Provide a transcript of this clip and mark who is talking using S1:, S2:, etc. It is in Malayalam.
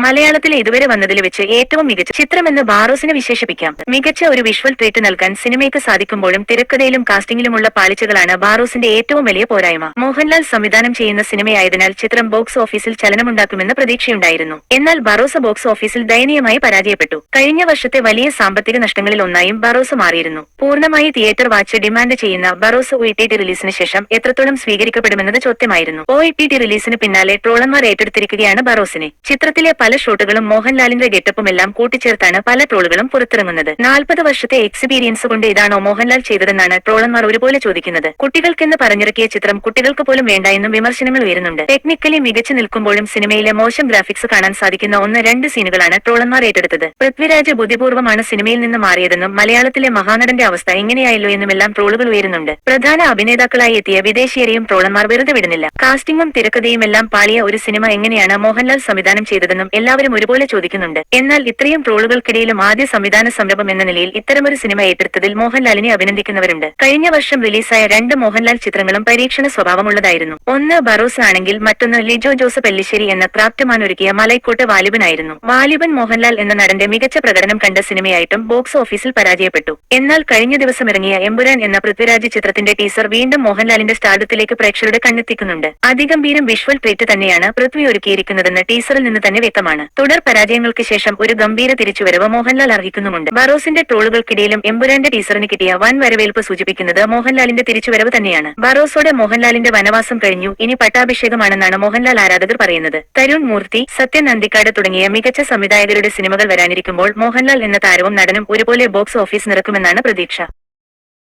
S1: മലയാളത്തിലെ ഇതുവരെ വന്നതിൽ വെച്ച് ഏറ്റവും മികച്ച ചിത്രമെന്ന് ബാറോസിനെ വിശേഷിപ്പിക്കാം. മികച്ച ഒരു വിഷ്വൽ ട്രീറ്റ് നൽകാൻ സിനിമയ്ക്ക് സാധിക്കുമ്പോഴും തിരക്കഥയിലും കാസ്റ്റിംഗിലുമുള്ള പാളിച്ചകളാണ് ബാറോസിന്റെ ഏറ്റവും വലിയ പോരായ്മ. മോഹൻലാൽ സംവിധാനം ചെയ്യുന്ന സിനിമയായതിനാൽ ചിത്രം ബോക്സ് ഓഫീസിൽ ചലനമുണ്ടാക്കുമെന്ന് പ്രതീക്ഷയുണ്ടായിരുന്നു. എന്നാൽ ബറോസ് ബോക്സ് ഓഫീസിൽ ദയനീയമായി പരാജയപ്പെട്ടു. കഴിഞ്ഞ വർഷത്തെ വലിയ സാമ്പത്തിക നഷ്ടങ്ങളിൽ ഒന്നായും ബറോസ് മാറിയിരുന്നു. പൂർണ്ണമായി തിയേറ്റർ വാച്ച് ഡിമാൻഡ് ചെയ്യുന്ന ബറോസ് OTT റിലീസിന് ശേഷം എത്രത്തോളം സ്വീകരിക്കപ്പെടുമെന്നത് ചോദ്യമായിരുന്നു. OTT റിലീസിന് പിന്നാലെ ട്രോളന്മാർ ഏറ്റെടുത്തിരിക്കുകയാണ് ബറോസിനെ. ചിത്രത്തിലെ പല ഷോട്ടുകളും മോഹൻലാലിന്റെ ഗെറ്റപ്പുമെല്ലാം കൂട്ടിച്ചേർത്താണ് പല ട്രോളുകളും പുറത്തിറങ്ങുന്നത്. 40 വർഷത്തെ എക്സ്പീരിയൻസ് കൊണ്ട് ഇതാണോ മോഹൻലാൽ ചെയ്തതെന്നാണ് ട്രോളന്മാർ ഒരുപോലെ ചോദിക്കുന്നത്. കുട്ടികൾക്കെന്ന് പറഞ്ഞിറക്കിയ ചിത്രം കുട്ടികൾക്ക് പോലും വേണ്ട എന്നും വിമർശനങ്ങൾ ഉയരുന്നുണ്ട്. ടെക്നിക്കലി മികച്ചു നിൽക്കുമ്പോഴും സിനിമയിലെ മോശം ഗ്രാഫിക്സ് കാണാൻ സാധിക്കുന്ന 1-2 സീനുകളാണ് ട്രോളന്മാർ ഏറ്റെടുത്തത്. പൃഥ്വിരാജ് ബുദ്ധിപൂർവ്വമാണ് സിനിമയിൽ നിന്ന് മാറിയതെന്നും മലയാളത്തിലെ മഹാനടന്റെ അവസ്ഥ ഇങ്ങനെയായല്ലോ എന്നുമെല്ലാം ട്രോളുകൾ ഉയരുന്നുണ്ട്. പ്രധാന അഭിനേതാക്കളായി എത്തിയ വിദേശീയരെയും ട്രോളന്മാർ വെറുതെ വിടുന്നില്ല. കാസ്റ്റിംഗും തിരക്കഥയും എല്ലാം പാളിയ ഒരു സിനിമ എങ്ങനെയാണ് മോഹൻലാൽ സംവിധാനം ചെയ്തതെന്നും എല്ലാവരും ഒരുപോലെ ചോദിക്കുന്നുണ്ട്. എന്നാൽ ഇത്രയും ട്രോളുകൾക്കിടയിലും ആദ്യ സംവിധാന സംരംഭം എന്ന നിലയിൽ ഇത്തരമൊരു സിനിമ ഏറ്റെടുത്തതിൽ മോഹൻലാലിനെ അഭിനന്ദിക്കുന്നവരുണ്ട്. കഴിഞ്ഞ വർഷം റിലീസായ 2 മോഹൻലാൽ ചിത്രങ്ങളും പരീക്ഷണ സ്വഭാവമുള്ളതായിരുന്നു. ഒന്ന് ബറോസ് ആണെങ്കിൽ മറ്റൊന്ന് ലിജോ ജോസഫ് എല്ലിശ്ശേരി എന്ന ക്രാഫ്റ്റ്മാൻ ഒരുക്കിയ മലൈക്കോട്ട് വാലിബനായിരുന്നു. വാലിബൻ മോഹൻലാൽ എന്ന നടന്റെ മികച്ച പ്രകടനം കണ്ട സിനിമയായിട്ടും ബോക്സ് ഓഫീസിൽ പരാജയപ്പെട്ടു. എന്നാൽ കഴിഞ്ഞ ദിവസം ഇറങ്ങിയ എമ്പുരാൻ എന്ന പൃഥ്വിരാജ് ചിത്രത്തിന്റെ ടീസർ വീണ്ടും മോഹൻലാലിന്റെ സ്റ്റാർഡത്തിലേക്ക് പ്രേക്ഷകരുടെ കണ്ണെത്തിക്കുന്നുണ്ട്. അതിഗംഭീരം വിഷ്വൽ ട്രീറ്റ് തന്നെയാണ് പൃഥ്വി ഒരുക്കിയിരിക്കുന്നതെന്ന് ടീസറിൽ നിന്ന് തന്നെ വ്യക്തമാണ്. തുടർ പരാജയങ്ങൾക്ക് ശേഷം ഒരു ഗംഭീര തിരിച്ചുവരവ് മോഹൻലാൽ അർഹിക്കുന്നുമുണ്ട്. ബറോസിന്റെ ട്രോളുകൾക്കിടയിലും എമ്പുരാന്റെ ടീസറിന് കിട്ടിയ വൻ വരവേൽപ്പ് സൂചിപ്പിക്കുന്നത് മോഹൻലാലിന്റെ തിരിച്ചുവരവ് തന്നെയാണ്. ബറോസോടെ മോഹൻലാലിന്റെ വനവാസം കഴിഞ്ഞു, ഇനി പട്ടാഭിഷേകമാണെന്നാണ് മോഹൻലാൽ ആരാധകർ പറയുന്നത്. തരുൺ മൂർത്തി, സത്യൻ അന്തിക്കാട് തുടങ്ങിയ മികച്ച സംവിധായകരുടെ സിനിമകൾ വരാനിരിക്കുമ്പോൾ മോഹൻലാൽ എന്ന താരവും നടനും ഒരുപോലെ ബോക്സ് ഓഫീസ് നിറക്കുമെന്നാണ് പ്രതീക്ഷ.